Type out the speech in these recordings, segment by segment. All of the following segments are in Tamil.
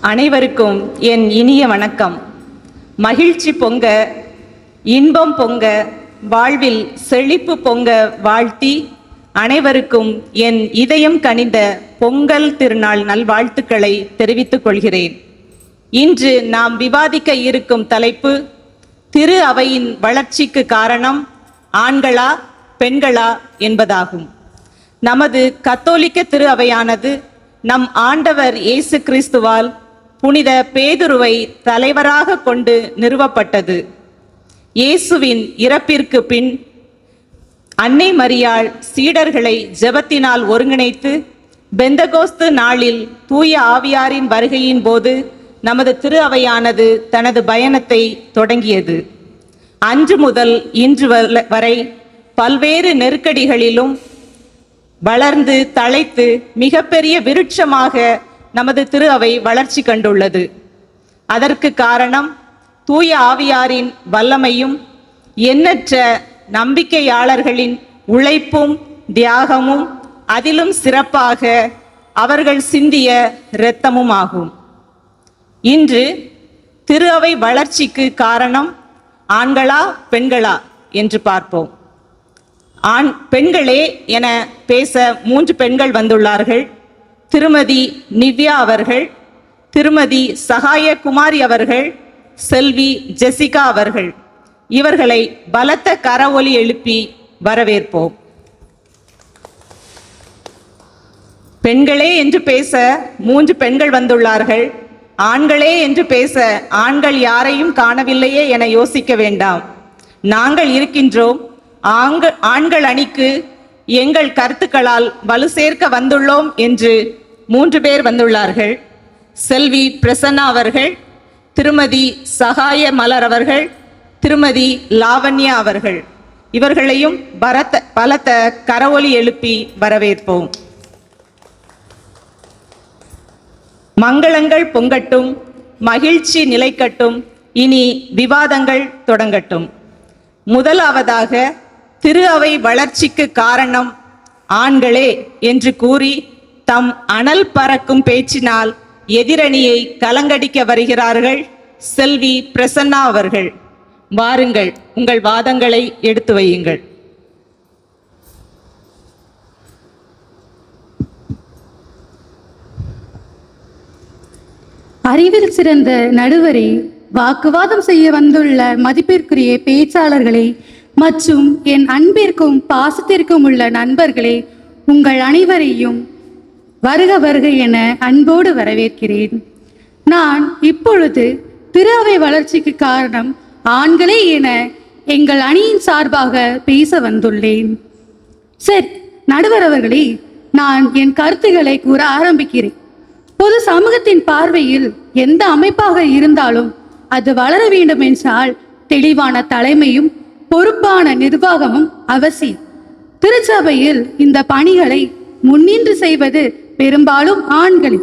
அனைவருக்கும் என் இனிய வணக்கம். மகிழ்ச்சி பொங்க, இன்பம் பொங்க, வாழ்வில் செழிப்பு பொங்க வாழ்த்தி அனைவருக்கும் என் இதயம் கனிந்த பொங்கல் திருநாள் நல்வாழ்த்துக்களை தெரிவித்துக் கொள்கிறேன். இன்று நாம் விவாதிக்க இருக்கும் தலைப்பு திரு அவையின் வளர்ச்சிக்கு காரணம் ஆண்களா பெண்களா என்பதாகும். நமது கத்தோலிக்க திரு அவையானது நம் ஆண்டவர் இயேசு கிறிஸ்துவால் புனித பேதுருவை தலைவராக கொண்டு நிறுவப்பட்டது. இயேசுவின் இறப்பிற்கு பின் அன்னை மரியாள் சீடர்களை ஜெபத்தினால் ஒருங்கிணைத்து பெந்தகோஸ்து நாளில் தூய ஆவியாரின் வருகையின் போது நமது திரு அவையானது தனது பயணத்தை தொடங்கியது. அன்று முதல் இன்று வரை பல்வேறு நெருக்கடிகளிலும் வளர்ந்து தழைத்து மிகப்பெரிய விருட்சமாக நமது திரு அவை வளர்ச்சி கண்டுள்ளது. அதற்கு காரணம் தூய ஆவியாரின் வல்லமையும் எண்ணற்ற நம்பிக்கையாளர்களின் உழைப்பும் தியாகமும் அதிலும் சிறப்பாக அவர்கள் சிந்திய இரத்தமும் ஆகும். இன்று திரு அவை வளர்ச்சிக்கு காரணம் ஆண்களா பெண்களா என்று பார்ப்போம். பெண்களே என பேச 3 பெண்கள் வந்துள்ளார்கள். திருமதி நிவ்யா அவர்கள், திருமதி சகாயகுமாரி அவர்கள், செல்வி ஜெசிகா அவர்கள். இவர்களை பலத்த கரவொலி எழுப்பி வரவேற்போம். பெண்களே என்று பேச 3 பெண்கள் வந்துள்ளார்கள். ஆண்களே என்று பேச ஆண்கள் யாரையும் காணவில்லையே என யோசிக்க வேண்டாம். நாங்கள் இருக்கின்றோம். ஆண்கள் அணிக்கு எங்கள் கருத்துக்களால் வலு சேர்க்க வந்துள்ளோம் என்று 3 பேர் வந்துள்ளார்கள். செல்வி பிரசன்னா அவர்கள், திருமதி சகாய மலர் அவர்கள், திருமதி லாவண்யா அவர்கள். இவர்களையும் பலத்த கரவொலி எழுப்பி வரவேற்போம். மங்களங்கள் பொங்கட்டும், மகிழ்ச்சி நிலைக்கட்டும். இனி விவாதங்கள் தொடங்கட்டும். முதலாவதாக திரு அவை வளர்ச்சிக்கு காரணம் ஆண்களே என்று கூறி தம் அனல் பறக்கும் பேச்சினால் எதிரணியை கலங்கடிக்க வருகிறார்கள் செல்வி பிரசன்னா அவர்கள். வாருங்கள், உங்கள் வாதங்களை எடுத்து வையுங்கள். அறிவில் சிறந்த நடுவரை, வாக்குவாதம் செய்ய வந்துள்ள மதிப்பிற்குரிய பேச்சாளர்களே மற்றும் என் அன்பிற்கும் பாசத்திற்கும் உள்ள நண்பர்களே, உங்கள் அனைவரையும் வருக வருக என அன்போடு வரவேற்கிறேன். நான் இப்பொழுது திரு அவை வளர்ச்சிக்கு காரணம் ஆண்களே என எங்கள் அணியின் சார்பாக பேச வந்துள்ளேன். சரி நடுவர் அவர்களே, நான் என் கருத்துக்களை கூற ஆரம்பிக்கிறேன். பொது சமூகத்தின் பார்வையில் எந்த அமைப்பாக இருந்தாலும் அது வளர வேண்டும் என்றால் தெளிவான தலைமையும் பொறுப்பான நிர்வாகமும் அவசியம். திருச்சபையில் இந்த பணிகளை முன்னின்று செய்வது பெரும்பாலும் ஆண்களே.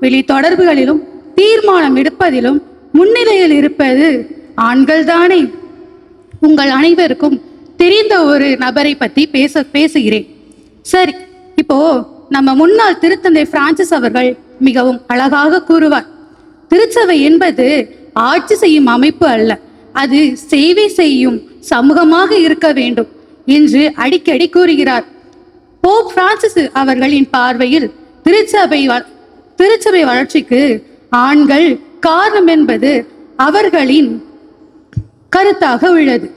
வெளி தொடர்புகளிலும் தீர்மானம் எடுப்பதிலும் முன்னிலையில் இருப்பது ஆண்கள் தானே. உங்கள் அனைவருக்கும் தெரிந்த ஒரு நபரை பற்றி பேசுகிறேன். சரி, இப்போ நம்ம முன்னாள் திருத்தந்தை பிரான்சிஸ் அவர்கள் மிகவும் அழகாக கூறுவார், திருச்சபை என்பது ஆட்சி செய்யும் அமைப்பு அல்ல, அது சேவை செய்யும் சமூகமாக இருக்க வேண்டும் என்று அடிக்கடி கூறுகிறார். போப் பிரான்சிஸ் அவர்களின் பார்வையில் திருச்சபை வளர்ச்சிக்கு ஆண்கள் காரணம் என்பது அவர்களின் கருத்தாக உள்ளது.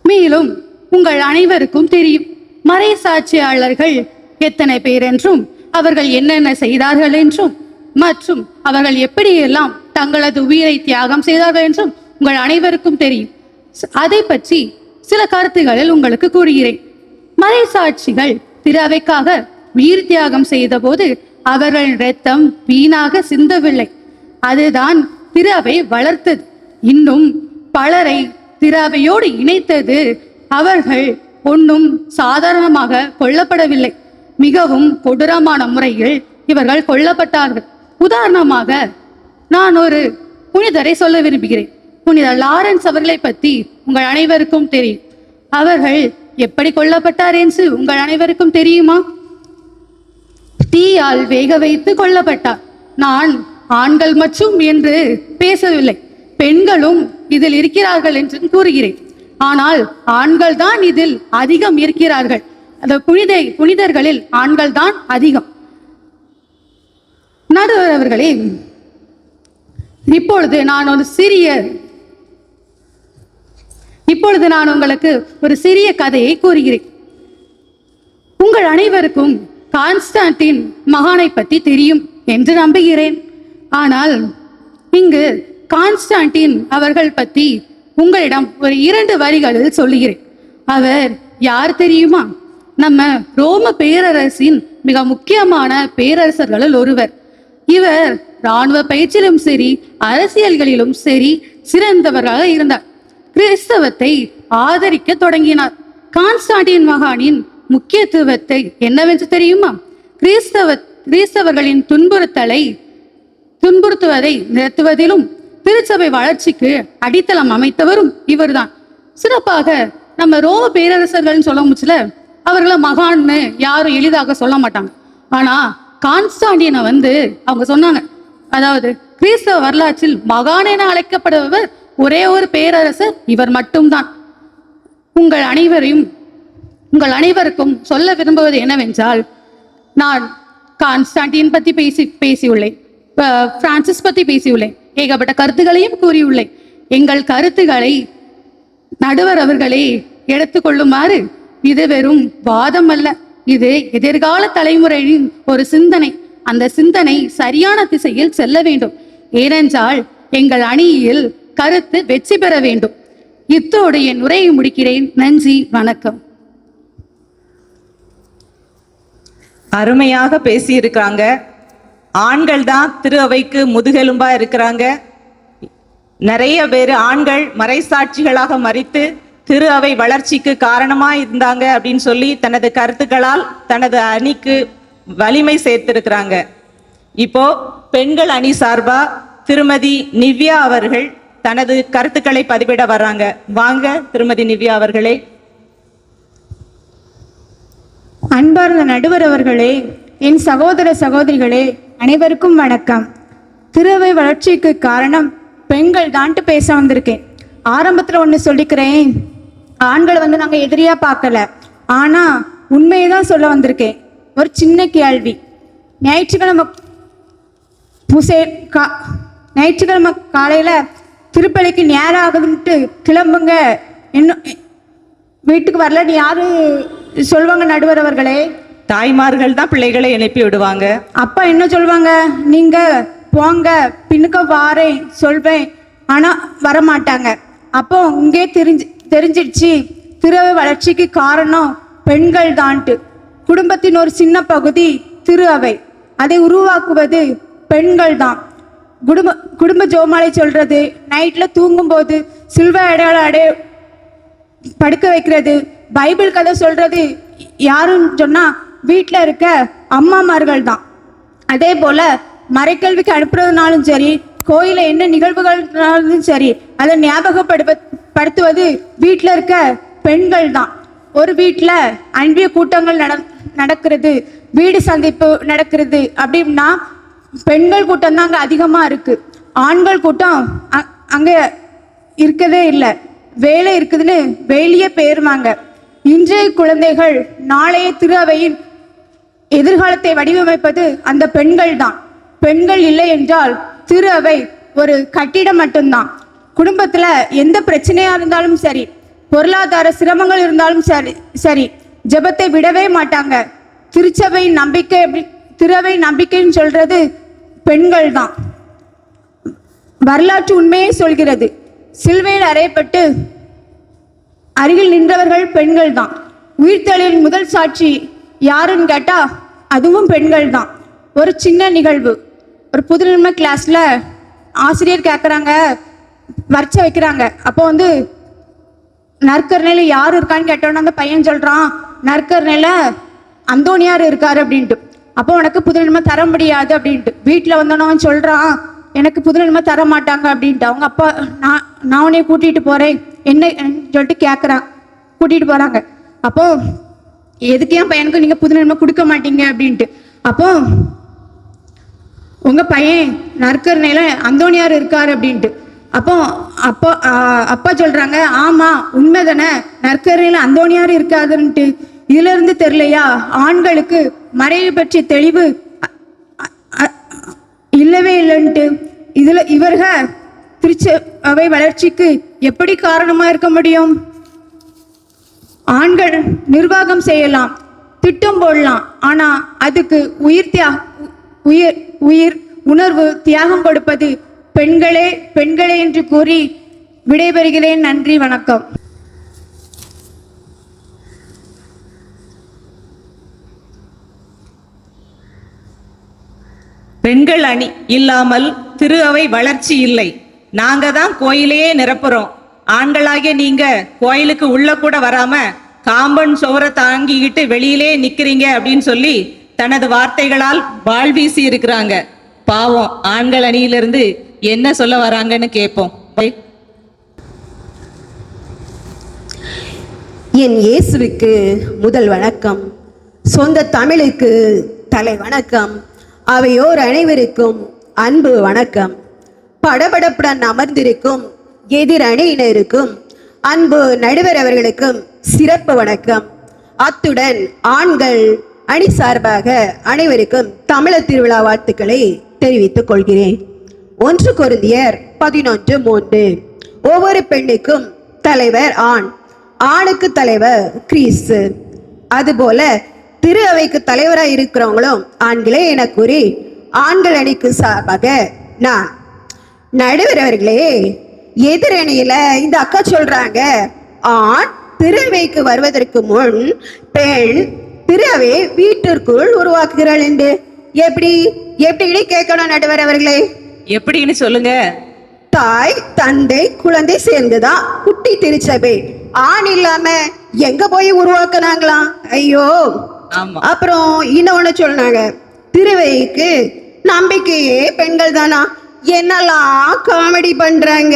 மேலும் உங்கள் அனைவருக்கும் தெரியும், மறை சாட்சியாளர்கள் எத்தனை பேர் என்றும் அவர்கள் என்னென்ன செய்தார்கள் என்றும் மற்றும் அவர்கள் எப்படியெல்லாம் தங்களது உயிரை தியாகம் செய்தார்கள் என்றும் உங்கள் அனைவருக்கும் தெரியும். அதை பற்றி சில கருத்துகளில் உங்களுக்கு கூறுகிறேன். மறை சாட்சிகள் திரு அவைக்காக உயிர் தியாகம் செய்த போது அவர்களின் இரத்தம் வீணாக சிந்தவில்லை. அதுதான் திரு அவை வளர்த்தது. இன்னும் பலரை திரு அவையோடு இணைத்தது. அவர்கள் ஒன்றும் சாதாரணமாக கொல்லப்படவில்லை, மிகவும் கொடூரமான முறையில் இவர்கள் கொல்லப்பட்டார்கள். உதாரணமாக நான் ஒரு புனிதரை சொல்ல விரும்புகிறேன். புனித லாரன்ஸ் அவர்களை பற்றி உங்கள் அனைவருக்கும் தெரியும். அவர்கள் எப்படி கொல்லப்பட்டார் என்று உங்கள் அனைவருக்கும் தெரியுமா? தீயால் வேக வைத்து கொல்லப்பட்டார். நான் ஆண்கள் மற்றும் என்று பேசவில்லை, பெண்களும் இதில் இருக்கிறார்கள் என்று கூறுகிறேன். ஆனால் ஆண்கள் தான் இதில் அதிகம் இருக்கிறார்கள். அந்த புனிதர்களில் ஆண்கள் தான் அதிகம். நடுவர் அவர்களே, இப்பொழுது நான் உங்களுக்கு ஒரு சிறிய கதையை கூறுகிறேன். உங்கள் அனைவருக்கும் கான்ஸ்டான்டின் மகானை பற்றி தெரியும் என்று நம்புகிறேன். ஆனால் இங்கு கான்ஸ்டான்டின் அவர்கள் பற்றி உங்களிடம் ஒரு 2 வரிகளில் சொல்லுகிறேன். அவர் யார் தெரியுமா? நம்ம ரோம பேரரசின் மிக முக்கியமான பேரரசர்களில் ஒருவர். இவர் இராணுவ பயிற்சியிலும் சரி, அரசியல்களிலும் சரி சிறந்தவராக இருந்தார். கிறிஸ்தவத்தை ஆதரிக்க தொடங்கினார். கான்ஸ்டான்டின் மகானின் முக்கியத்துவத்தை என்னவென்று தெரியுமா? கிறிஸ்தவர்களின் துன்புறுத்துவதை நிறுத்துவதிலும் திருச்சபை வளர்ச்சிக்கு அடித்தளம் அமைத்தவரும் இவர்தான். சிறப்பாக நம்ம ரோம பேரரசர்கள் சொல்ல முச்சுல அவர்களை மகான்னு யாரும் எளிதாக சொல்ல மாட்டாங்க. ஆனா கான்ஸ்டான்டினை அவங்க சொன்னாங்க, அதாவது கிறிஸ்தவ வரலாற்றில் மகான் என அழைக்கப்படுபவர் ஒரே ஒரு பேரரசர் இவர் மட்டும்தான். உங்கள் அனைவருக்கும் சொல்ல விரும்புவது என்னவென்றால், நான் கான்ஸ்டான்டின் பத்தி பேசியுள்ளேன், பிரான்சிஸ் பத்தி பேசியுள்ளேன், ஏகப்பட்ட கருத்துக்களையும் கூறியுள்ளேன். எங்கள் கருத்துக்களை நடுவர் அவர்களே எடுத்துக்கொள்ளுமாறு. இது வெறும் வாதம் அல்ல, இது எதிர்கால தலைமுறையின் ஒரு சிந்தனை. அந்த சிந்தனை சரியான திசையில் செல்ல வேண்டும். ஏனென்றால் எங்கள் அணியில் கருத்து வெற்றி பெற வேண்டும். இத்தோடு என் உரையை முடிக்கிறேன். நன்றி, வணக்கம். அருமையாக பேசியிருக்காங்க. ஆண்கள் தான் திரு அவைக்கு முதுகெலும்பா இருக்கிறாங்க. நிறைய பேர் ஆண்கள் மறைசாட்சிகளாக மறித்து திரு அவை வளர்ச்சிக்கு காரணமா இருந்தாங்க அப்படின்னு சொல்லி தனது கருத்துக்களால் தனது அணிக்கு வலிமை சேர்த்திருக்கிறாங்க. இப்போ பெண்கள் அணி சார்பா திருமதி நிவ்யா அவர்கள் தனது கருத்துக்களை பதிவிட வர்றாங்க. வாங்க திருமதி நிவ்யா அவர்களே. அன்பார்ந்த நடுவர் அவர்களே, என் சகோதர சகோதரிகளே, அனைவருக்கும் வணக்கம். திருவை வளர்ச்சிக்கு காரணம் பெண்கள் தான்ட்டு பேச வந்திருக்கேன். ஆரம்பத்தில் ஒன்று சொல்லிக்கிறேன், ஆண்களை நாங்கள் எதிரியா பார்க்கல, ஆனா உண்மையை தான் சொல்ல வந்திருக்கேன். ஒரு சின்ன கேள்வி. ஞாயிற்றுக்கிழமை காலையில திருப்பலிக்கு நேரம் ஆகுதுன்ட்டு கிளம்புங்க, இன்னும் வீட்டுக்கு வரலன்னு யாரு சொல்லுவாங்க? நடுவர் அவர்களே, தாய்மார்கள் தான் பிள்ளைகளை எழுப்பி விடுவாங்க. அப்பா என்ன சொல்லுவாங்க? நீங்க போங்க, பின்னுக்க வாரேன் சொல்வேன், ஆனா வரமாட்டாங்க. அப்போ இங்கே தெரிஞ்சிடுச்சு திரு வளர்ச்சிக்கு காரணம் பெண்கள் தான்ட்டு. குடும்பத்தின் ஒரு சின்ன பகுதி திரு அவை, அதை உருவாக்குவது பெண்கள் தான். குடும்ப ஜோமாலை சொல்றது, நைட்ல தூங்கும்போது சில்வ படுக்க வைக்கிறது, பைபிள் கதை சொல்றது யாருன்னு சொன்னா வீட்டில் இருக்க அம்மாமார்கள் தான். அதே போல மறைக்கல்விக்கு அனுப்புறதுனாலும் சரி, கோயில என்ன நிகழ்வுகள்னாலும் சரி, அதை ஞாபகப்படுத்துவது வீட்டில் இருக்க பெண்கள் தான். ஒரு வீட்டில் அன்பிய கூட்டங்கள் நடக்கிறது, வீடு சந்திப்பு நடக்கிறது அப்படின்னா பெண்கள் கூட்டம் தான் அங்கே அதிகமாக இருக்கு. ஆண்கள் கூட்டம் அங்கே இருக்கதே இல்லை. வேலை இருக்குதுன்னு வெளியே போயிருவாங்க. இன்றைய குழந்தைகள் நாளைய திரு அவையின் எதிர்காலத்தை வடிவமைப்பது அந்த பெண்கள் தான். பெண்கள் இல்லை என்றால் திரு அவை ஒரு கட்டிடம் மட்டும்தான். குடும்பத்துல எந்த பிரச்சனையா இருந்தாலும் சரி, பொருளாதார சிரமங்கள் இருந்தாலும் சரி ஜெபத்தை விடவே மாட்டாங்க. திருச்சபை நம்பிக்கை திரு அவை நம்பிக்கைன்னு சொல்றது பெண்கள் தான். வரலாற்று உண்மையை சொல்கிறது. சிலுவையில் அறையப்பட்டு அருகில் நின்றவர்கள் பெண்கள் தான். உயிர்த்தெழுதலின் முதல் சாட்சி யாருன்னு கேட்டா அதுவும் பெண்கள் தான். ஒரு சின்ன நிகழ்வு, ஒரு புதுநிலைமை கிளாஸ்ல ஆசிரியர் கேட்குறாங்க, வரிச்சை வைக்கிறாங்க. அப்போ நற்கருணையில யார் இருக்கான்னு கேட்டோன்னா அந்த பையன் சொல்றான், நற்கருணையில அந்தோனியார் இருக்காரு அப்படின்ட்டு. அப்போ உனக்கு புதுநிலைமை தர முடியாது அப்படின்ட்டு. வீட்டில் வந்தோன்னு சொல்றான், எனக்கு புதுநிலைமை தர மாட்டாங்க அப்படின்ட்டு. அவங்க அப்பா நான் உன்னைய கூட்டிகிட்டு போகிறேன் என்ன சொல்லிட்டு கேட்குறான், கூட்டிகிட்டு போகிறாங்க. அப்போ எதுக்கு என் பையனுக்கு நீங்கள் புதுநிலைமை கொடுக்க மாட்டீங்க அப்படின்ட்டு. அப்போ உங்க பையன் நற்கருணையில அந்தோணியார் இருக்காரு அப்படின்ட்டு. அப்போ அப்போ அப்பா சொல்றாங்க, ஆமா உண்மைதானே, நற்கருணையில அந்தோணியார் இருக்காதுன்ட்டு. இதுல இருந்து தெரியலையா ஆண்களுக்கு மறைவு பற்றி தெளிவு இல்லவே இல்லைன்ட்டு. இதுல இவர்க திருச்சபை வளர்ச்சிக்கு எப்படி காரணமா இருக்க முடியும்? ஆண்கள் நிர்வாகம் செய்யலாம், திட்டம் போடலாம், ஆனா அதுக்கு உயிர் உணர்வு தியாகம் கொடுப்பது பெண்களே என்று கூறி விடைபெறுகிறேன். நன்றி, வணக்கம். பெண்கள் அணி இல்லாமல் திரு அவை வளர்ச்சி இல்லை. நாங்க தான் கோயிலையே நிரப்புறோம். ஆண்களாகிய நீங்க கோயிலுக்கு உள்ள கூட வராம காம்பவுண்ட் சுவரை தாங்கிக்கிட்டு வெளியிலே நிக்கிறீங்க அப்படின்னு சொல்லி தனது வார்த்தைகளால் வாழ்வீசி இருக்கிறாங்க. பாவம், ஆண்கள் அணியிலிருந்து என்ன சொல்ல வராங்கன்னு கேட்போம். என் இயேசுவுக்கு முதல் வணக்கம். சொந்த தமிழுக்கு தலை வணக்கம். அவையோர் அனைவருக்கும் அன்பு வணக்கம். படபடப்புடன் அமர்ந்திருக்கும் எதிர் அணியினருக்கும் அன்பு நடுவர் அவர்களுக்கும் சிறப்பு வணக்கம். அத்துடன் ஆண்கள் அணி சார்பாக அனைவருக்கும் தமிழர் திருவிழா வாழ்த்துக்களை தெரிவித்துக் கொள்கிறேன். 1 கொரிந்தியர் 11:3. ஒவ்வொரு பெண்ணுக்கும் தலைவர் ஆண், ஆணுக்கு தலைவர் கிறிஸ்து. அதுபோல திரு அவைக்கு தலைவராக இருக்கிறவங்களும் ஆண்களே என கூறி ஆண்கள் அணிக்கு சார்பாக நான். நடுவர் அவர்களே, எதிரணியில இந்த அக்கா சொல்றாங்க, ஆண் திரு அவைக்கு வருவதற்கு முன் பெண் திரு அவை வீட்டிற்குள் உருவாக்குகிறாள் என்று. எப்படி கேட்கணும் நடுவர் அவர்களே? எப்படின்னு சொல்லுங்க. தாய் தந்தை குழந்தை சேர்ந்துதான் குட்டி திருச்சபை. ஆண் இல்லாம எங்க போய் உருவாக்குனாங்களாம்? ஐயோ. அப்புறம் இன்னொன்னு சொன்னாங்க, திருவைக்கு நம்பிக்கையே பெண்கள் தானா. என்னெல்லாம் காமெடி பண்றாங்க.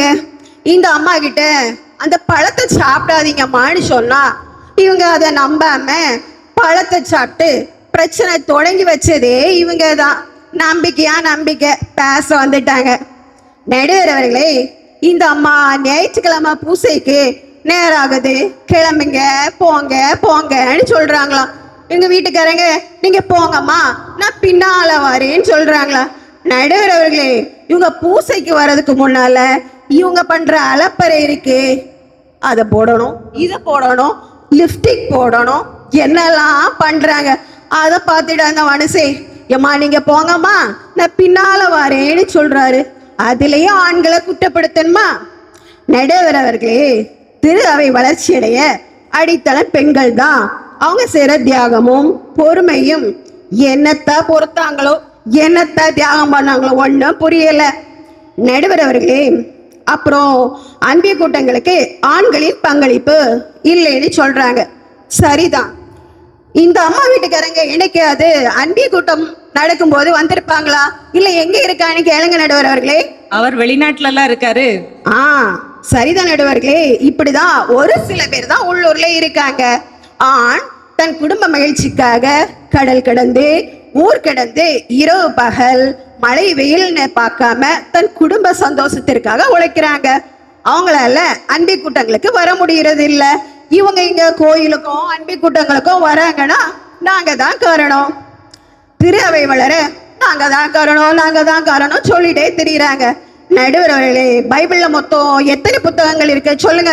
இந்த அம்மா கிட்ட அந்த பழத்தை சாப்பிடாதீங்கம்மான்னு சொன்னா இவங்க அதை நம்பாம பழத்தை சாப்பிட்டு பிரச்சனை தொடங்கி வச்சதே இவங்க தான். நம்பிக்கை பேச வந்துட்டாங்க. நடுவர் அவர்களே, இந்த அம்மா ஞாயிற்றுக்கிழமை பூசைக்கு நேராகுது, கிளம்புங்க போங்கன்னு சொல்றாங்களாம். எங்க வீட்டுக்காரங்க, நீங்க போங்கம்மா நான் பின்னால வரேன்னு சொல்றாங்களா. நடுவர் அவர்களே, இவங்க பூசைக்கு வர்றதுக்கு முன்னால இவங்க பண்ற அலப்பறை இருக்கு. அதை போடணும், இதை போடணும், லிப்ஸ்டிக் போடணும், என்னெல்லாம் பண்றாங்க. அதை பார்த்துட்டு அந்த மனுஷே, ஏம்மா நீங்க போங்கம்மா நான் பின்னால வரேன்னு சொல்றாரு. அதுலயும் ஆண்களை குற்றப்படுத்தணுமா? நடுவர் அவர்களே, திரு அவை வளர்ச்சியடைய அடித்தளம் பெண்கள் தான். அவங்க செய்கிற தியாகமும் பொறுமையும் என்னத்தை பொறுத்தாங்களோ, என்னத்தை தியாகம் பண்ணாங்களோ ஒன்றும் புரியலை. நடுவர் அவர்களே, அப்புறம் அன்பிய கூட்டங்களுக்கு ஆண்களின் பங்களிப்பு இல்லைன்னு சொல்றாங்க. சரிதான். இந்த அம்மா வீட்டுக்காரங்க என்னைக்காவது அன்பிய கூட்டம் நடக்கும்போது வந்திருப்பாங்களா? இல்ல எங்க இருக்கான்னு கேளுங்க நடுவர் அவர்களே. அவர் வெளிநாட்டுல எல்லாம் இருக்காரு. சரிதான் நடுவர்களே. இப்படிதான் ஒரு சில பேர் தான் உள்ளூர்ல இருக்காங்க. ஆண் தன் குடும்ப மகிழ்ச்சிக்காக கடல் கடந்து ஊர் கடந்து இரவு பகல் மழை வெயில்னு பார்க்காம தன் குடும்ப சந்தோஷத்திற்காக உழைக்கிறாங்க. அவங்களால அன்பி கூட்டங்களுக்கு வர முடியறது இல்ல. இவங்க இங்க கோயிலுக்கும் அன்பி கூட்டங்களுக்கும் வராங்கன்னா நாங்க தான் காரணம். திரு அவை வளர நாங்க தான் காரணம் சொல்லிட்டே திரியிறாங்க. நடுவர் அவர்களே, பைபிள்ல மொத்தம் எத்தனை புத்தகங்கள் இருக்கு சொல்லுங்க?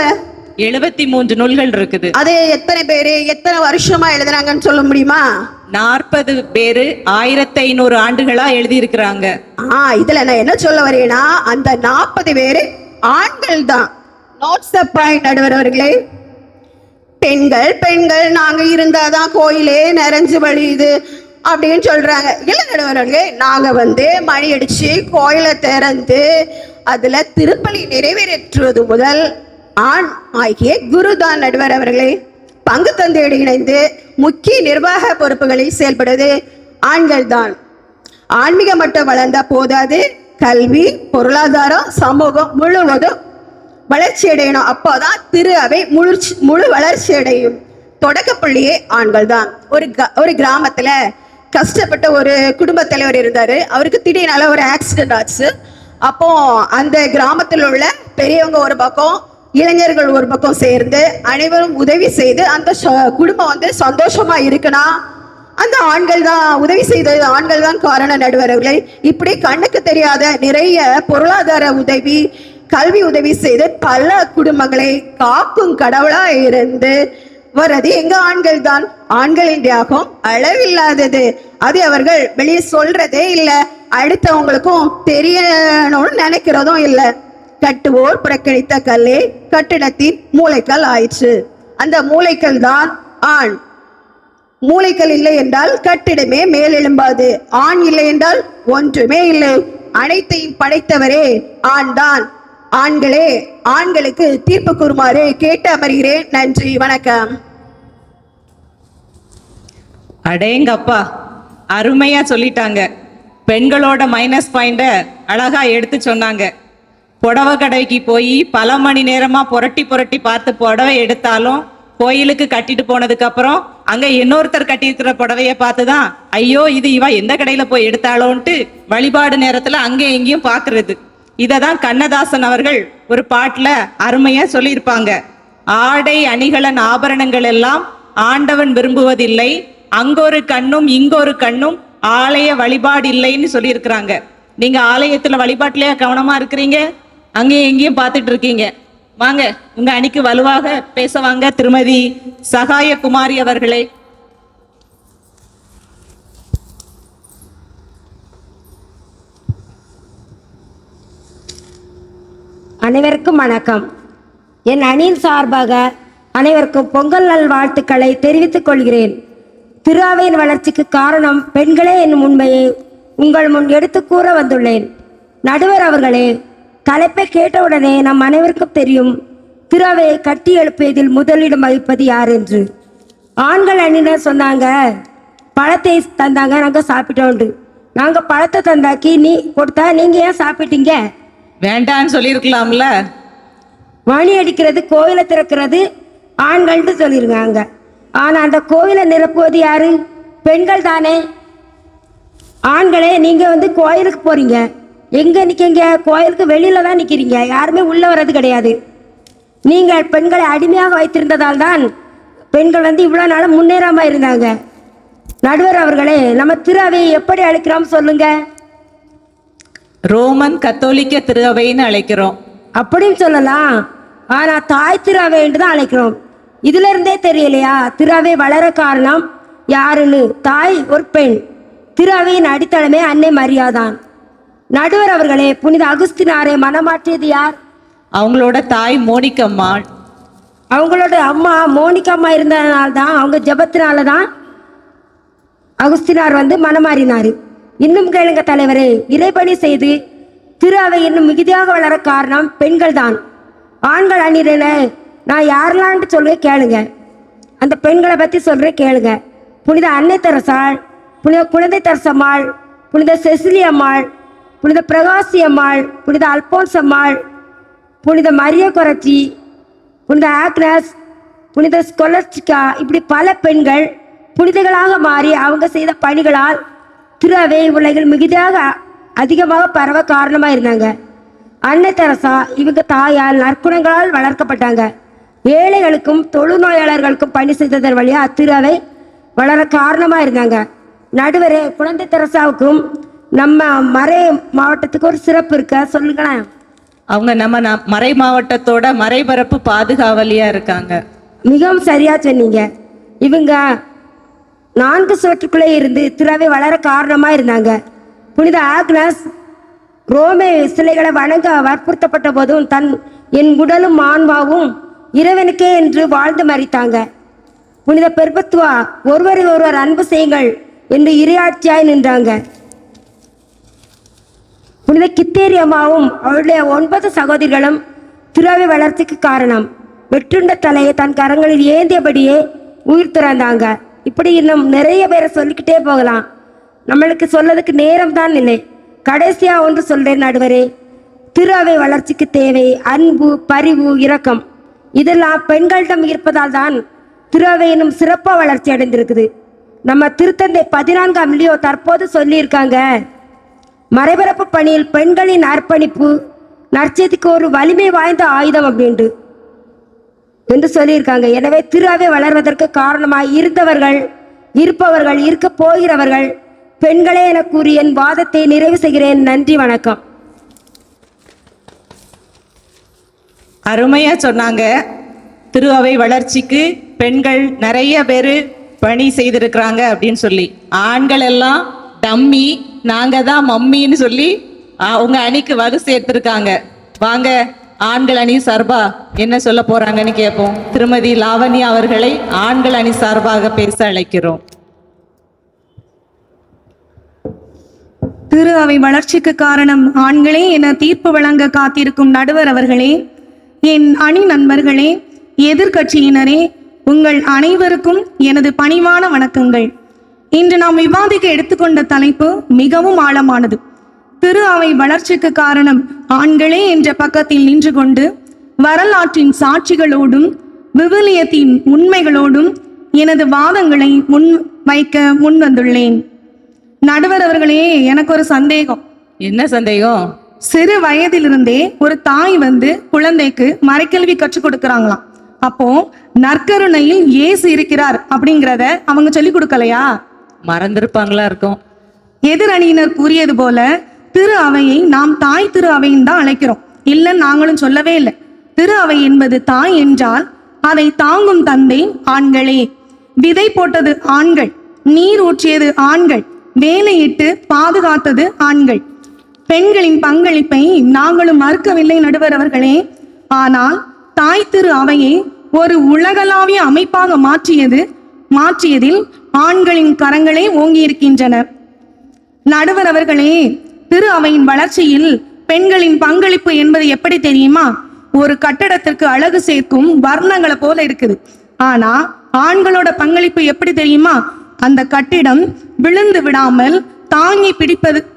73 நூல்கள் இருக்குது. அது எத்தனை பேரு எத்தனை வருஷமா எழுதுறாங்கன்னு சொல்ல முடியுமா? 40 பேரு 1500 ஆண்டுகளா எழுதி இருக்கிறாங்க. இதுல நான் என்ன சொல்ல வரேன்னா, அந்த 40 பேரு ஆண்கள் தான். நோட்ஸ் த பாயிண்ட் நடுவர் அவர்களே. பெண்கள் நாங்க இருந்தாதான் கோயிலே நிறைஞ்சு வழியுது அப்படின்னு சொல்றாங்க. இல்ல நடுவர் அவர்களே, நாங்க மணி அடிச்சு கோயிலை திறந்து அதுல திருப்பலி நிறைவேற்றுவது முதல் ஆண் ஆகிய குருதான் நடுவர் அவர்களே. பங்கு தந்தையோடு இணைந்து முக்கிய நிர்வாக பொறுப்புகளில் செயல்படுவது ஆண்கள் தான். ஆன்மீகம் மட்டும் வளர்ந்த போதாது, கல்வி பொருளாதாரம் சமூகம் முழுவதும் வளர்ச்சி அடையணும். அப்போதான் திரு அவை முழு வளர்ச்சி அடையும். தொடக்க புள்ளியே ஆண்கள் தான். ஒரு கிராமத்துல கஷ்டப்பட்ட ஒரு குடும்ப தலைவர் இருந்தாரு. அவருக்கு திடீர்னால ஒரு ஆக்சிடென்ட் ஆச்சு. அப்போ அந்த கிராமத்தில் உள்ள பெரியவங்க ஒரு பக்கம், இளைஞர்கள் ஒரு பக்கம் சேர்ந்து அனைவரும் உதவி செய்து அந்த குடும்பம் வந்து சந்தோஷமா இருக்குன்னா அந்த ஆண்கள் தான், உதவி செய்தது ஆண்கள் தான் காரணம். நடுவர்களே, இப்படி கண்ணுக்கு தெரியாத நிறைய பொருளாதார உதவி, கல்வி உதவி செய்து பல குடும்பங்களை காக்கும் கடவுளா இருந்து வர்றது எங்க ஆண்கள் தான். ஆண்களின் தியாகம் அளவில்லாதது. அது அவர்கள் வெளியே சொல்றதே இல்லை, அடுத்தவங்களுக்கும் தெரியணும்னு நினைக்கிறதும் இல்லை. கட்டுவோர் புறக்கணித்த கல்லே கட்டிடத்தின் மூளைக்கல் ஆயிற்று. அந்த மூளைக்கல் தான் ஆண். மூளைக்கல் இல்லை என்றால் கட்டிடமே மேலெழும்பாது. ஆண் இல்லை என்றால் ஒன்றுமே இல்லை. அனைத்தையும் படைத்தவரே ஆண் தான். ஆண்களே, ஆண்களுக்கு தீர்ப்பு கூறுமாறு கேட்டு அமர்கிறேன். நன்றி, வணக்கம். அடேங்கப்பா, அருமையா சொல்லிட்டாங்க. பெண்களோட மைனஸ் பாயிண்ட அழகா எடுத்து சொன்னாங்க. புடவை கடைக்கு போய் பல மணி நேரமா புரட்டி புரட்டி பார்த்து புடவை எடுத்தாலும் கோயிலுக்கு கட்டிட்டு போனதுக்கு அப்புறம் அங்க இன்னொருத்தர் கட்டியிருக்கிற புடவைய பார்த்துதான் ஐயோ இது இவ எந்த கடையில போய் எடுத்தாளோன்ட்டு வழிபாடு நேரத்துல அங்கே எங்கேயும் பாக்குறது. இததான் கண்ணதாசன் அவர்கள் ஒரு பாட்டுல அருமையா சொல்லியிருப்பாங்க. ஆடை அணிகலன் ஆபரணங்கள் எல்லாம் ஆண்டவன் விரும்புவதில்லை, அங்கொரு கண்ணும் இங்கொரு கண்ணும் ஆலய வழிபாடு இல்லைன்னு சொல்லியிருக்கிறாங்க. நீங்க ஆலயத்துல வழிபாட்டுலயா கவனமா இருக்கிறீங்க? அங்கேயும் எங்கேயும் பார்த்துட்டு இருக்கீங்க. வாங்க, உங்க அணிக்கு வலுவாக பேசவாங்க திருமதி சகாயகுமாரி அவர்களே. அனைவருக்கும் வணக்கம். என் அணியின் சார்பாக அனைவருக்கும் பொங்கல் நல் வாழ்த்துக்களை தெரிவித்துக் கொள்கிறேன். திரு அவையின் வளர்ச்சிக்கு காரணம் பெண்களே என்னும் உண்மையை உங்கள் முன் எடுத்து கூற வந்துள்ளேன். நடுவர் அவர்களே, தலைப்பை கேட்டவுடனே நம் அனைவருக்கும் தெரியும் திரு அவையை கட்டி எழுப்பியதில் முதலிடம் வகிப்பது யார் என்று. ஆண்கள் அணியினர் சொன்னாங்க, பழத்தை தந்தாங்க, நாங்கள் சாப்பிட்டோண்டு. நாங்கள் பழத்தை தந்தாக்கி நீ கொடுத்தா நீங்கள் ஏன் சாப்பிட்டீங்க? வேண்டான்னு சொல்லியிருக்கலாம்ல. மணி அடிக்கிறது, கோயிலை திறக்கிறது ஆண்கள்னு சொல்லியிருக்காங்க. ஆனால் அந்த கோயிலை நிரப்புவது யாரு? பெண்கள் தானே. ஆண்களே, நீங்கள் வந்து கோயிலுக்கு போகிறீங்க, எங்கே நிற்கீங்க? கோயிலுக்கு வெளியில தான் நிற்கிறீங்க, யாருமே உள்ளே வர்றது கிடையாது. நீங்கள் பெண்களை அடிமையாக வைத்திருந்ததால் தான் பெண்கள் வந்து இவ்வளோ நாளும் முன்னேறாமல் இருந்தாங்க. நடுவர் அவர்களே, நம்ம திரு அவையை எப்படி அழைக்கிறோம் சொல்லுங்க? ரோமன் கத்தோலிக்க திரு அவைன்னு அழைக்கிறோம். அப்படின்னு சொல்லலாம். ஆனால் தாய் திரு அவை என்று தான் அழைக்கிறோம். இதுல இருந்தே தெரியலையா திரு அவை வளர காரணம் யாருன்னு? தாய் ஒரு பெண். திரு அவையின் அடித்தளமே அன்னை மரியாதான். நடுவர் அவர்களே, புனித அகுஸ்தினாரை மனமாற்றியது யார்? அவங்களோட தாய் மோனிகம்மாள். அவங்களோட அம்மா மோனிகம்மா இருந்ததுனால்தான், அவங்க ஜபத்தினால தான் அகுஸ்தினார் வந்து மனமாறினார். இன்னும் கேளுங்க தலைவரே, இறைபணி செய்து திரு அவை இன்னும் மிகுதியாக வளர காரணம் பெண்கள் தான். ஆண்கள் அணியின நான் யாரெல்லாம்னு சொல்றேன் கேளுங்க. அந்த பெண்களை பற்றி சொல்றேன் கேளுங்க. புனித அன்னை தெரசாள், புனித குழந்தை தெரசம்மாள், புனித செசிலி அம்மாள், புனித பிரகாசி அம்மாள், புனித அல்போன்ஸ் அம்மாள், புனித மரிய கொரச்சி, புனித ஆக்னஸ், புனித ஸ்கொலஸ்டிகா, இப்படி பல பெண்கள் புனிதர்களாக மாறி அவங்க செய்த பணிகளால் திரு அவை உலகில் மிகுதியாக அதிகமாக பரவ காரணமாக இருந்தாங்க. அன்னை தெரசா இவங்க தாயால் நற்குணங்களால் வளர்க்கப்பட்டாங்க. ஏழைகளுக்கும் தொழுநோயாளர்களுக்கும் பணி செய்ததன் வழியாக திரு அவை வளர காரணமாக இருந்தாங்க. நடுவரே, குழந்தை தெரசாவுக்கும் நம்ம மறை மாவட்டத்துக்கு ஒரு சிறப்பு இருக்க சொல்லுங்களேன். அவங்க நம்ம மறை மாவட்டத்தோட மறைபரப்பு பாதுகாவலியா இருக்காங்க. மிகவும் சரியா சொன்னீங்க. இவங்க 4 சுவற்றுக்குள்ளே இருந்து திரு அவை வளர காரணமாக இருந்தாங்க. புனித ஆக்னஸ் ரோமே சிலைகளை வணங்க வற்புறுத்தப்பட்ட போதும் என் உடலும் ஆன்மாவும் இறைவனுக்கே என்று வாழ்ந்து மறித்தாங்க. புனித பெர்பத்துவா ஒருவரை ஒருவர் அன்பு செய்யுங்கள் என்று இறையாட்சியாய் நின்றாங்க. புனித கித்தேரி அம்மாவும் அவருடைய 9 சகோதரிகளும் திரு அவை வளர்ச்சிக்கு காரணம். வெற்றுண்ட தலையை தன் கரங்களில் ஏந்தியபடியே உயிர் துறந்தாங்க. இப்படி இன்னும் நிறைய பேரை சொல்லிக்கிட்டே போகலாம். நம்மளுக்கு சொல்லதுக்கு நேரம் தான் இல்லை. கடைசியா ஒன்று சொல்றேன் நடுவரே, திரு அவை வளர்ச்சிக்கு தேவை அன்பு, பரிவு, இரக்கம். இதெல்லாம் பெண்களிடம் இருப்பதால் தான் திரு அவை இன்னும் சிறப்பாக வளர்ச்சி அடைந்திருக்குது. நம்ம திருத்தந்தை 14ஆம் லியோ தற்போது சொல்லியிருக்காங்க, மறைபரப்பு பணியில் பெண்களின் அர்ப்பணிப்பு நற்செய்திக்கு ஒரு வலிமை வாய்ந்த ஆயுதம் அப்படின்ட்டு என்று சொல்லியிருக்காங்க. எனவே திரு அவை வளர்வதற்கு காரணமாய் இருப்பவர்கள் இருக்க போகிறவர்கள் பெண்களே என கூறி என் வாதத்தை நிறைவு செய்கிறேன். நன்றி, வணக்கம். அருமையா சொன்னாங்க. திரு அவை வளர்ச்சிக்கு பெண்கள் நிறைய பேர் பணி செய்திருக்கிறாங்க அப்படின்னு சொல்லி. ஆண்கள் எல்லாம் டம்மி, நாங்க தான் மம்மின்னு சொல்லி அவங்க அணிக்கு வலு சேர்த்திருக்காங்க. வாங்க, ஆண்கள் அணி சார்பா என்ன சொல்ல போறாங்கன்னு கேட்போம். திருமதி லாவண்யா அவர்களை ஆண்கள் அணி சார்பாக பேச அழைக்கிறோம். திரு அவை வளர்ச்சிக்கு காரணம் ஆண்களே என தீர்ப்பு வழங்க காத்திருக்கும் நடுவர் அவர்களே, என் அணி நண்பர்களே, எதிர்கட்சியினரே, உங்கள் அனைவருக்கும் எனது பணிவான வணக்கங்கள். இன்று நாம் விவாதிக்க எடுத்துக்கொண்ட தலைப்பு மிகவும் ஆழமானது. திரு அவை வளர்ச்சிக்கு காரணம் ஆண்களே என்ற பக்கத்தில் நின்று கொண்டு வரலாற்றின் சாட்சிகளோடும் விவிலியத்தின் உண்மைகளோடும் எனது வாதங்களை முன்வந்துள்ளேன். நடுவர் அவர்களே, எனக்கு ஒரு சந்தேகம். என்ன சந்தேகம்? சிறு வயதிலிருந்தே ஒரு தாய் குழந்தைக்கு மறைக்கல்வி கற்றுக் கொடுக்கறாங்களாம். அப்போ நற்கருணையில் இயேசு இருக்கிறார் அப்படிங்கிறத அவங்க சொல்லி கொடுக்கலையா? மறந்திருப்பாங்களா இருக்கும். எதிரணியினர் கூறியது போல திரு அவையை நாம் தாய் திரு அவைன்னு தான் அழைக்கிறோம். இல்லைன்னு நாங்களும் சொல்லவே இல்லை. திரு அவை என்பது தாய் என்றால் அதை தாங்கும் தந்தை ஆண்களே. விதை போட்டது ஆண்கள், நீர் ஊற்றியது ஆண்கள், வேலையிட்டு பாதுகாத்தது ஆண்கள். பெண்களின் பங்களிப்பை நாங்களும் மறுக்கவில்லை நடுவர் அவர்களே. ஆனால் தாய் திரு அவையை ஒரு உலகளாவிய அமைப்பாக மாற்றியதில் ஆண்களின் கரங்களே ஓங்கி இருக்கின்றன. நடுவர் அவர்களே, திரு அவையின் வளர்ச்சியில் பெண்களின் பங்களிப்பு என்பது எப்படி தெரியுமா? ஒரு கட்டடத்திற்கு அழகு சேர்க்கும் வர்ணங்களை போல இருக்குது. ஆனா ஆண்களோட பங்களிப்பு எப்படி தெரியுமா? அந்த கட்டிடம் விழுந்து விடாமல் தாங்கி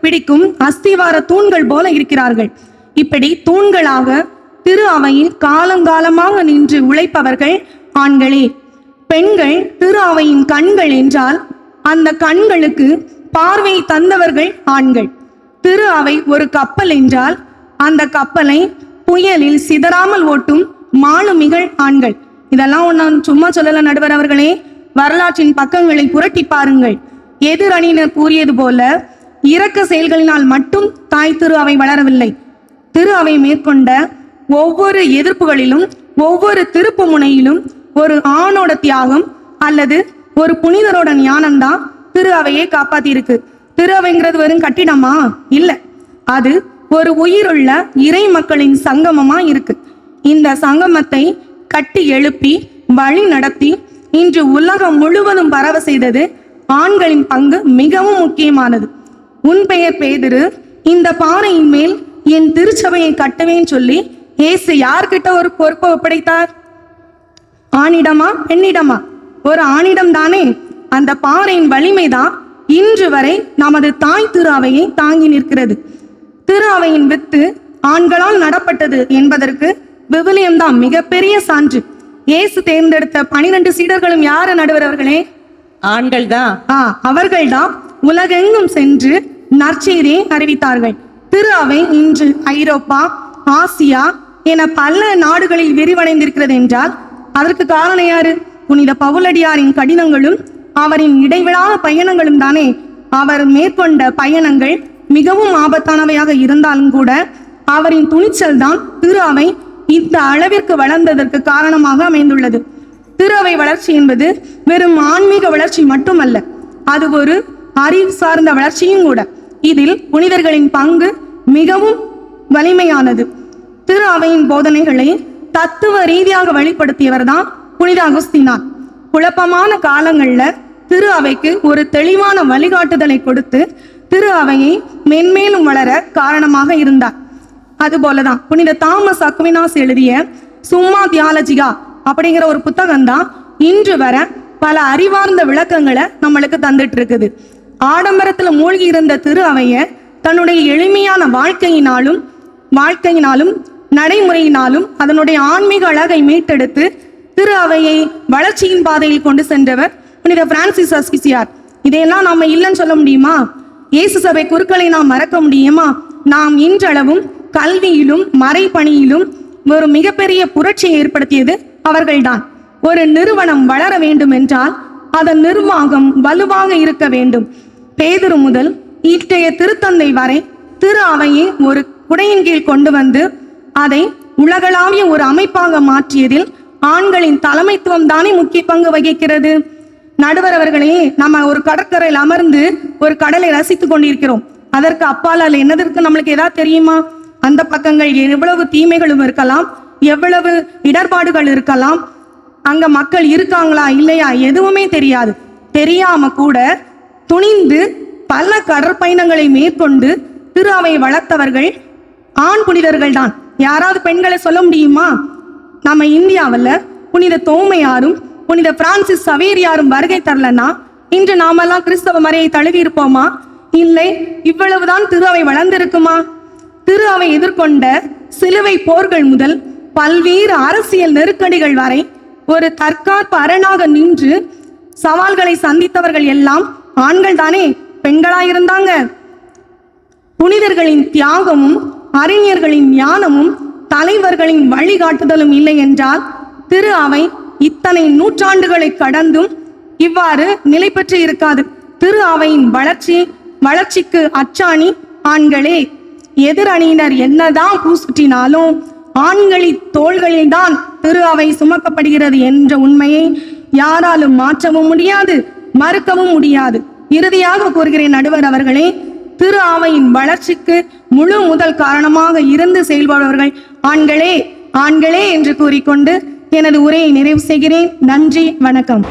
பிடிக்கும் அஸ்திவார தூண்கள் போல இருக்கிறார்கள். இப்படி தூண்களாக திரு அவையில் காலங்காலமாக நின்று உழைப்பவர்கள் ஆண்களே. பெண்கள் திரு அவையின் கண்கள் என்றால் அந்த கண்களுக்கு பார்வை தந்தவர்கள் ஆண்கள். திரு அவை ஒரு கப்பல் என்றால் அந்த கப்பலை புயலில் சிதறாமல் ஓட்டும் மாலுமிகள் ஆண்கள். இதெல்லாம் நான் சும்மா சொல்லல நடுவர் அவர்களே. வரலாற்றின் பக்கங்களை புரட்டி பாருங்கள். எதிரணியினர் கூறியது போல இரக்க செயல்களினால் மட்டும் தாய் திரு அவை வளரவில்லை. திரு அவை மேற்கொண்ட ஒவ்வொரு எதிர்ப்புகளிலும் ஒவ்வொரு திருப்பு முனையிலும் ஒரு ஆணோட தியாகம் அல்லது ஒரு புனிதரோட ஞானம்தான் திரு அவையை காப்பாத்திருக்கு. திரு அவைங்கிறது வெறும் கட்டிடமா? இல்லை, அது ஒரு உயிருள்ள இறை மக்களின் சங்கமமா இருக்கு. இந்த சங்கமத்தை கட்டி எழுப்பி வழி நடத்தி இன்று உலகம் முழுவதும் பரவ செய்தது ஆண்களின் பங்கு மிகவும் முக்கியமானது. உன் பெயர் பேதுரு, இந்த பாறையின் மேல் என் திருச்சபையை கட்டுவேன் சொல்லி இயேசு யார்கிட்ட ஒரு பொறுப்பை ஒப்படைத்தார்? ஆணிடமா பெண்ணிடமா? ஒரு ஆணிடம் தானே. அந்த பாறையின் வலிமைதான் இன்று வரை நமது தாய் திரு அவையை தாங்கி நிற்கிறது. திரு அவையின் வித்து ஆண்களால் நடப்பட்டது என்பதற்கு விவிலியம்தான் மிகப்பெரிய சான்று. இயேசு தேர்ந்தெடுத்த 12 சீடர்களும் யாரு நடுவர் அவர்களே? ஆண்கள் தான். அவர்கள்தான் உலகெங்கும் சென்று நற்செய்தியை அறிவித்தார்கள். திரு அவை இன்று ஐரோப்பா, ஆசியா என பல நாடுகளில் விரிவடைந்திருக்கிறது என்றால் அதற்கு காரணம் யாரு? புனித பவுலடியாரின் கடிதங்களும் அவரின் இடைவிடாத பயணங்களும் தானே. அவர் மேற்கொண்ட பயணங்கள் மிகவும் ஆபத்தானவையாக இருந்தாலும் கூட அவரின் துணிச்சல் தான் திரு அவை இந்த அளவிற்கு வளர்ந்ததற்கு காரணமாக அமைந்துள்ளது. திரு அவை வளர்ச்சி என்பது வெறும் ஆன்மீக வளர்ச்சி மட்டுமல்ல, அது ஒரு அறிவு சார்ந்த வளர்ச்சியும் கூட. இதில் புனிதர்களின் பங்கு மிகவும் வலிமையானது. திரு அவையின் போதனைகளை தத்துவ ரீதியாக வெளிப்படுத்தியவர் தான் புனித அகுஸ்தீனார். குழப்பமான காலங்கள்ல திரு அவைக்கு ஒரு தெளிவான வழிகாட்டுதலை கொடுத்து திரு அவையை மென்மேலும் வளர காரணமாக இருந்தார். அதுபோலதான் புனித தாமஸ் அக்வினாஸ் எழுதிய சும்மா தியாலஜியா அப்படிங்கிற ஒரு புத்தகம் தான் இன்று வர பல அறிவார்ந்த விளக்கங்களை நம்மளுக்கு தந்துட்டு இருக்குது. ஆடம்பரத்துல மூழ்கி இருந்த திரு அவைய தன்னுடைய எளிமையான வாழ்க்கையினாலும் நடைமுறையினாலும் அதனுடைய ஆன்மீக அழகை மீட்டெடுத்து திரு அவையை வளர்ச்சியின் பாதையில் கொண்டு சென்றவர் புனித பிரான்சிஸ் அசிசியார், இதையெல்லாம் நாம இல்லைன்னு சொல்ல முடியுமா? இயேசு சபை குருக்களை நாம் மறக்க முடியுமா? நாம் இன்றளவும் கல்வியிலும் மறைபணியிலும் ஒரு மிகப்பெரிய புரட்சியை ஏற்படுத்தியது அவர்கள்தான். ஒரு நிறுவனம் வளர வேண்டும் என்றால் அதன் நிர்வாகம் வலுவாக இருக்க வேண்டும். பேதுரு முதல் இன்றைய திருத்தந்தை வரை திரு அவையை ஒரு குடையின் கீழ் கொண்டு வந்து அதை உலகளாவிய ஒரு அமைப்பாக மாற்றியதில் ஆண்களின் தலைமைத்துவம் தானே முக்கிய பங்கு வகிக்கிறது. நடுவர் அவர்களே, நம்ம ஒரு கடற்கரையில் அமர்ந்து ஒரு கடலை ரசித்துக் கொண்டிருக்கிறோம். அதற்கு அப்பால் அதில் என்னதற்கு நம்மளுக்கு ஏதாவது தெரியுமா? அந்த பக்கங்கள் எவ்வளவு தீமைகளும் இருக்கலாம், எவ்வளவு இடர்பாடுகள் இருக்கலாம், அங்க மக்கள் இருக்காங்களா இல்லையா எதுவுமே தெரியாது. தெரியாம கூட துணிந்து பல கடற்பயணங்களை மேற்கொண்டு திரு அவை வளர்த்தவர்கள் ஆண் புனிதர்கள் தான். யாராவது பெண்களை சொல்ல முடியுமா? நம்ம இந்தியாவில் புனித தோமையாரும் புனித பிரான்சிஸ் சவேரியாரும் வருகை தரலன்னா இன்று நாமெல்லாம் கிறிஸ்தவ மறையை தழுவி இருப்போமா? இல்லை. இவ்வளவுதான் திரு அவை வளர்ந்திருக்குமா? திரு அவை எதிர்கொண்ட சிலுவை போர்கள் முதல் பல்வேறு அரசியல் நெருக்கடிகள் வரை ஒரு தற்காப்பு அரணாக நின்று சவால்களை சந்தித்தவர்கள் எல்லாம் ஆண்கள் தானே, பெண்களாயிருந்தாங்க. புனிதர்களின் தியாகமும் அறிஞர்களின் ஞானமும் தலைவர்களின் வழிகாட்டுதலும் இல்லை என்றால் திரு அவை இத்தனை நூற்றாண்டுகளை கடந்தும் இவ்வாறு நிலை பெற்று இருக்காது. திரு அவையின் வளர்ச்சிக்கு அச்சாணி ஆண்களே. எதிர் அணியினர் என்னதான் பூசுற்றினாலும் ஆண்களின் தோள்களில் தான் திரு அவை சுமக்கப்படுகிறது என்ற உண்மையை யாராலும் மாற்றவும் முடியாது, மறுக்கவும் முடியாது. இறுதியாக கூறுகிறேன் நடுவர் அவர்களே, திரு அவையின் வளர்ச்சிக்கு முழு முதல் காரணமாக இருந்து செயல்படுபவர்கள் ஆண்களே ஆண்களே என்று கூறிக்கொண்டு எனது உரையை நிறைவு செய்கிறேன். நன்றி, வணக்கம்.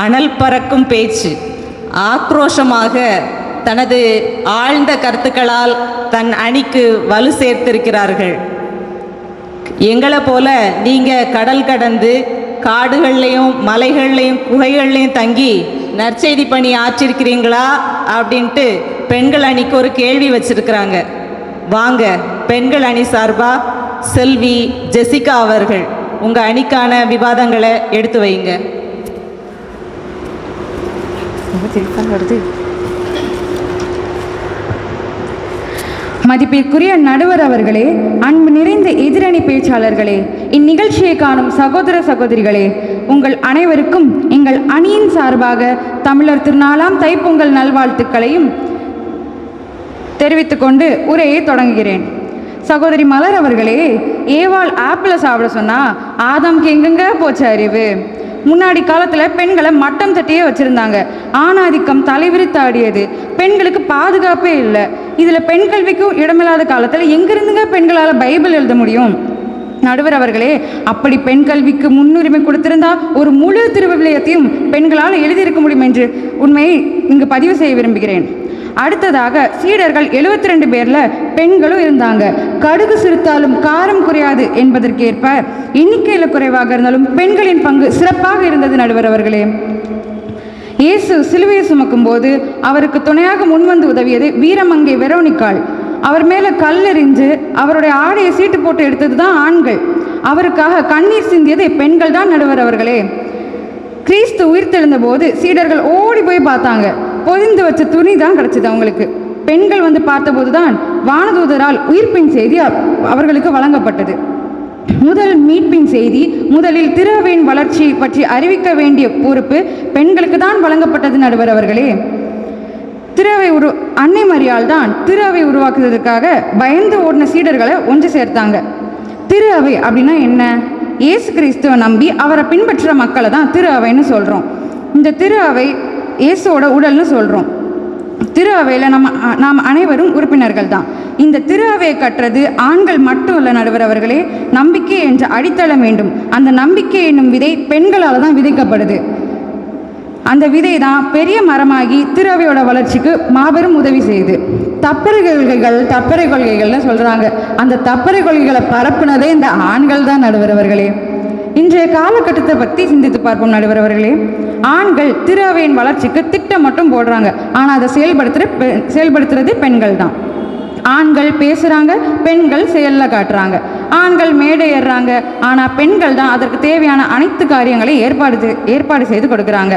அனல் பறக்கும் பேச்சு, ஆக்ரோஷமாக தனது ஆழ்ந்த கருத்துக்களால் தன் அணிக்கு வலு சேர்த்திருக்கிறார்கள். எங்களை போல நீங்க கடல் கடந்து காடுகள்லையும் மலைகள்லையும் குகைகள்லையும் தங்கி நற்செய்தி பணி ஆற்றிருக்கிறீங்களா அப்படின்ட்டு பெண்கள் அணிக்கு ஒரு கேள்வி வச்சிருக்கிறாங்க. வாங்க, பெண்கள் அணி சார்பா செல்வி ஜெசிகா அவர்கள் உங்க அணிக்கான விவாதங்களை எடுத்து வைங்க. மதிப்பிற்குரிய நடுவர் அவர்களே, அன்பு நிறைந்த எதிரணி பேச்சாளர்களே, இந்நிகழ்ச்சியை காணும் சகோதர சகோதரிகளே, உங்கள் அனைவருக்கும் எங்கள் அணியின் சார்பாக தமிழர் திருநாளாம் தைப்பொங்கல் நல்வாழ்த்துக்களையும் தெரிவித்துக் கொண்டு உரையை தொடங்குகிறேன். சகோதரி மலர் அவர்களே, ஏவாள் ஆப்பிள சாப்பிட சொன்னா ஆதாம்க்கு எங்கெங்க போச்சு அறிவு? முன்னாடி காலத்தில் பெண்களை மட்டம் தட்டியே வச்சுருந்தாங்க. ஆணாதிக்கம் தலைவிரித்தாடியது. பெண்களுக்கு பாதுகாப்பே இல்லை. இதில் பெண் கல்விக்கும் இடமில்லாத காலத்தில் எங்கிருந்துங்க பெண்களால் பைபிள் எழுத முடியும்? நடுவர் அவர்களே, அப்படி பெண் கல்விக்கு முன்னுரிமை கொடுத்திருந்தா ஒரு முழு திருவிவிலியத்தையும் பெண்களால் எழுதியிருக்க முடியும் என்று உண்மையை இங்கு பதிவு செய்ய விரும்புகிறேன். அடுத்ததாக சீடர்கள் 72 பேரில் பெண்களும் இருந்தாங்க. கடுகு சிறுத்தாலும் காரம் குறையாது என்பதற்கேற்ப எண்ணிக்கையில் குறைவாக இருந்தாலும் பெண்களின் பங்கு சிறப்பாக இருந்தது. நடுவர் அவர்களே, இயேசு சிலுவையை சுமக்கும் போது அவருக்கு துணையாக முன்வந்து உதவியது வீரமங்கை வெரோனிக்காள். அவர் மேலே கல்லெறிஞ்சு அவருடைய ஆடையை சீட்டு போட்டு எடுத்தது தான் ஆண்கள். அவருக்காக கண்ணீர் சிந்தியது பெண்கள் தான். நடுவர் அவர்களே, கிறிஸ்து உயிர்த்தெழுந்த போது சீடர்கள் ஓடி போய் பார்த்தாங்க. பொதிந்து வச்ச துணி தான் கிடச்சிது அவங்களுக்கு. பெண்கள் வந்து பார்த்தபோது தான் வானதூதரால் உயிர்ப்பின் செய்தி அவர்களுக்கு வழங்கப்பட்டது. முதல் மீட்பின் செய்தி, முதலில் திரு அவையின் வளர்ச்சி பற்றி அறிவிக்க வேண்டிய பொறுப்பு பெண்களுக்கு தான் வழங்கப்பட்டது. நடுவர் அவர்களே, திரு அவை அன்னை மரியாள் தான் திரு அவை உருவாக்குவதற்காக பயந்து ஓடின சீடர்களை ஒன்று சேர்த்தாங்க. திரு அவை அப்படின்னா என்ன? இயேசு கிறிஸ்துவை நம்பி அவரை பின்பற்றுற மக்களை தான் திரு அவைன்னு சொல்கிறோம். இந்த திரு அவை இயேசுவோட உடல்னு சொல்கிறோம். திரு அவையில் நாம் அனைவரும் உறுப்பினர்கள் தான். இந்த திரு அவையை கட்டுறது ஆண்கள் மட்டும் இல்லை. நடுவர் அவர்களே, நம்பிக்கை என்ற அடித்தளம் வேண்டும். அந்த நம்பிக்கை என்னும் விதை பெண்களால் தான் விதைக்கப்படுது. அந்த விதை தான் பெரிய மரமாகி திரு அவையோட வளர்ச்சிக்கு மாபெரும் உதவி செய்யுது. தப்பறை கொள்கைகள்னு சொல்கிறாங்க. அந்த தப்பறை கொள்கைகளை பரப்புனதே இந்த ஆண்கள் தான். நடுவர் அவர்களே, இன்றைய காலகட்டத்தை பற்றி சிந்தித்து பார்ப்போம். நடுவர் அவர்களே, ஆண்கள் திரு அவையின் வளர்ச்சிக்கு திட்டம் மட்டும் போடுறாங்க. ஆனால் அதை செயல்படுத்துறது பெண்கள் தான். ஆண்கள் பேசுகிறாங்க, பெண்கள் செயலில் காட்டுறாங்க. ஆண்கள் மேடை ஏறுறாங்க, ஆனால் பெண்கள் தான் அதற்கு தேவையான அனைத்து காரியங்களையும் ஏற்பாடு செய்து கொடுக்குறாங்க.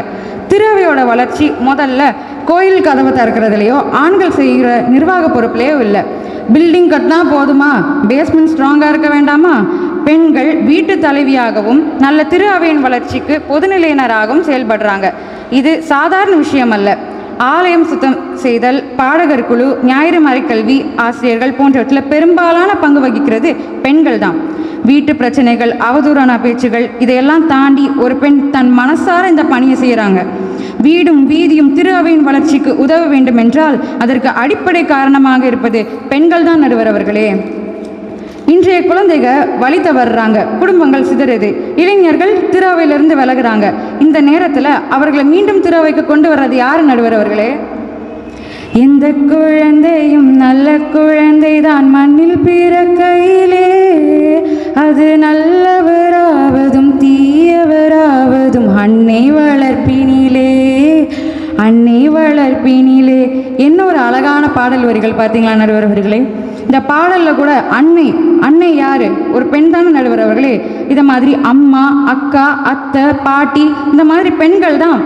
திரு அவையோட வளர்ச்சி முதல்ல கோயில் கதவை திறக்கிறதுலையோ ஆண்கள் செய்கிற நிர்வாக பொறுப்புலையோ இல்லை. பில்டிங் கட்டினா போதுமா, பேஸ்மெண்ட் ஸ்ட்ராங்காக இருக்க வேண்டாமா? பெண்கள் வீட்டு தலைவியாகவும் நல்ல திரு அவையின் வளர்ச்சிக்கு பொதுநிலையினராகவும் செயல்படுறாங்க. இது சாதாரண விஷயம் அல்ல. ஆலயம் சுத்தம் செய்தல், பாடகர் குழு, ஞாயிறு மறைக்கல்வி ஆசிரியர்கள் போன்றவற்றில் பெரும்பாலான பங்கு வகிக்கிறது பெண்கள் தான். வீட்டு பிரச்சனைகள், அவதூறான பேச்சுகள் இதையெல்லாம் தாண்டி ஒரு பெண் தன் மனசார இந்த பணியை செய்கிறாங்க. வீடும் வீதியும் திரு அவையின் வளர்ச்சிக்கு உதவ வேண்டும் என்றால் அதற்கு அடிப்படை காரணமாக இருப்பது பெண்கள் தான். நடுவர் அவர்களே, இன்றைய குழந்தைக வழி தவறுறாங்க, குடும்பங்கள் சிதறுது, இளைஞர்கள் திரு அவையிலிருந்து விலகுறாங்க. இந்த நேரத்தில் அவர்களை மீண்டும் திரு அவைக்கு கொண்டு வர்றது யார் நடுவர் அவர்களே? எந்த குழந்தையும் நல்ல குழந்தை தான் மண்ணில் பிறக்கையிலே, அது நல்லவராவதும் தீயவராவதும் அன்னை வளர்ப்பினிலே, அன்னை வளர்ப்பினிலே. என்ன ஒரு அழகான பாடல் வரிகள் பார்த்தீங்களா நடுவர் அவர்களே? இந்த பாடலில் கூட அன்னை அன்னை யாரு? ஒரு பெண் தானே நடுவர் அவர்களே. இதை மாதிரி அம்மா, அக்கா, அத்தை, பாட்டி இந்த மாதிரி பெண்கள் தான்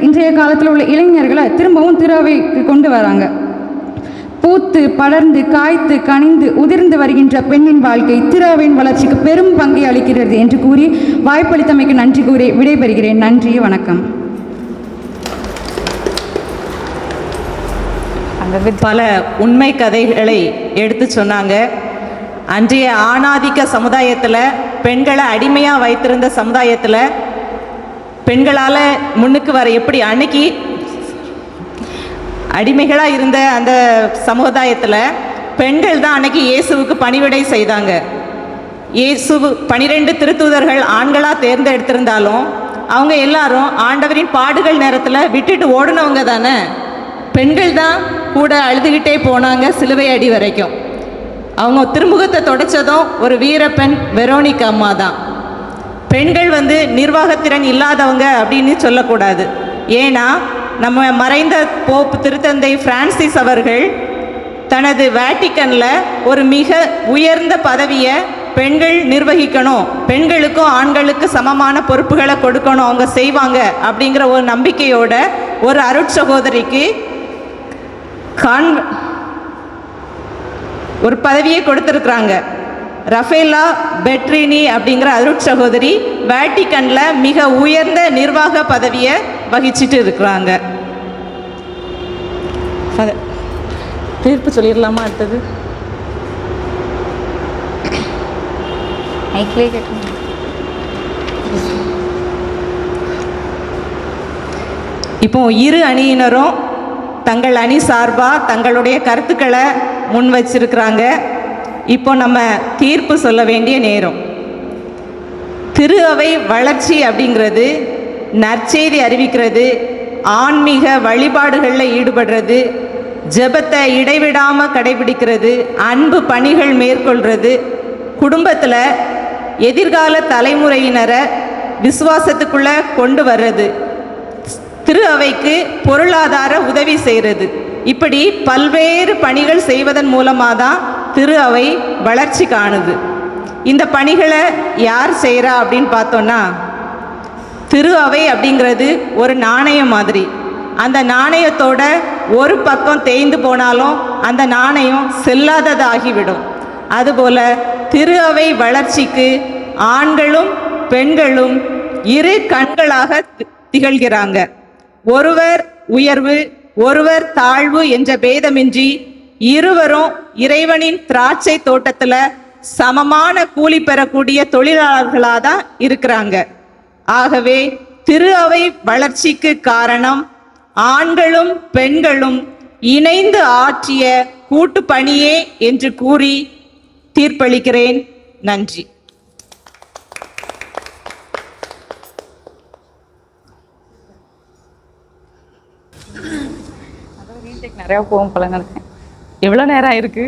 இன்றைய காலத்தில் உள்ள இளைஞர்களை திரும்பவும் திரு அவைக்கு கொண்டு வராங்க. பூத்து படர்ந்து காய்த்து கனிந்து உதிர்ந்து வருகின்ற பெண்ணின் வாழ்க்கை திரு அவையின் வளர்ச்சிக்கு பெரும் பங்கை அளிக்கிறது என்று கூறி வாய்ப்பளித்தமைக்கு நன்றி கூறி விடைபெறுகிறேன். நன்றி, வணக்கம். பல உண்மை கதைகளை எடுத்து சொன்னாங்க. அன்றைய ஆணாதிக்க சமுதாயத்தில், பெண்களை அடிமையாக வைத்திருந்த சமுதாயத்தில் பெண்களால் முன்னுக்கு வர எப்படி, அன்னைக்கு அடிமைகளாக இருந்த அந்த சமுதாயத்தில் பெண்கள் தான் அன்னைக்கு இயேசுவுக்கு பணிவிடை செய்தாங்க. இயேசு 12 திருத்தூதர்கள் ஆண்களாக தேர்ந்தெடுத்திருந்தாலும் அவங்க எல்லாரும் ஆண்டவரின் பாடுகள் நேரத்தில் விட்டுட்டு ஓடுனவங்க தானே. பெண்கள் தான் கூட அழுதுகிட்டே போனாங்க சிலுவை அடி வரைக்கும். அவங்க திருமுகத்தை தொடச்சதும் ஒரு வீரப்பெண் வெரோனிகா அம்மா தான். பெண்கள் நிர்வாகத்திறன் இல்லாதவங்க அப்படின்னு சொல்லக்கூடாது. ஏன்னா நம்ம மறைந்த போப் திருத்தந்தை பிரான்சிஸ் அவர்கள் தனது வேட்டிக்கனில் ஒரு மிக உயர்ந்த பதவியை பெண்கள் நிர்வகிக்கணும், பெண்களுக்கும் ஆண்களுக்கு சமமான பொறுப்புகளை கொடுக்கணும், அவங்க செய்வாங்க அப்படிங்கிற ஒரு நம்பிக்கையோட ஒரு அருட்சகோதரிக்கு ஒரு பதவியை கொடுத்துருக்குறாங்க. ரஃபேலா பெட்ரினி அப்படிங்கிற அருட்சகோதரி வேட்டிக்கனில் மிக உயர்ந்த நிர்வாக பதவியை வகிச்சிட்டு இருக்கிறாங்க. தீர்ப்பு சொல்லிடலாமா? அடுத்தது இப்போ இரு அணியினரும் தங்கள் அணி சார்பாக தங்களுடைய கருத்துக்களை முன் வச்சிருக்கிறாங்க. இப்போ நம்ம தீர்ப்பு சொல்ல வேண்டிய நேரம். திரு அவை வளர்ச்சி அப்படிங்கிறது நற்செய்தி அறிவிக்கிறது, ஆன்மீக வழிபாடுகளில் ஈடுபடுறது, ஜெபத்தை இடைவிடாமல் கடைபிடிக்கிறது, அன்பு பணிகள் மேற்கொள்கிறது, குடும்பத்தில் எதிர்கால தலைமுறையினரை விசுவாசத்துக்குள்ளே கொண்டு வர்றது, திரு அவைக்கு பொருளாதார உதவி செய்கிறது, இப்படி பல்வேறு பணிகள் செய்வதன் மூலமாக தான் திரு அவை வளர்ச்சி காணுது. இந்த பணிகளை யார் செய்கிறா அப்படின்னு பார்த்தோன்னா, திரு அவை அப்படிங்கிறது ஒரு நாணயம் மாதிரி. அந்த நாணயத்தோட ஒரு பக்கம் தேய்ந்து போனாலும் அந்த நாணயம் செல்லாததாகிவிடும். அதுபோல திரு அவை வளர்ச்சிக்கு ஆண்களும் பெண்களும் இரு கண்களாக திகழ்கிறாங்க. ஒருவர் உயர்வு ஒருவர் தாழ்வு என்ற பேதமின்றி இருவரும் இறைவனின் திராட்சை தோட்டத்தில் சமமான கூலி பெறக்கூடிய தொழிலாளர்களாக தான் இருக்கிறாங்க. ஆகவே திரு அவை வளர்ச்சிக்கு காரணம் ஆண்களும் பெண்களும் இணைந்து ஆற்றிய கூட்டு பணியே என்று கூறி தீர்ப்பளிக்கிறேன். நன்றி. நிறையா போகும் பழங்க. எவ்வளோ நேரம் ஆயிருக்கு?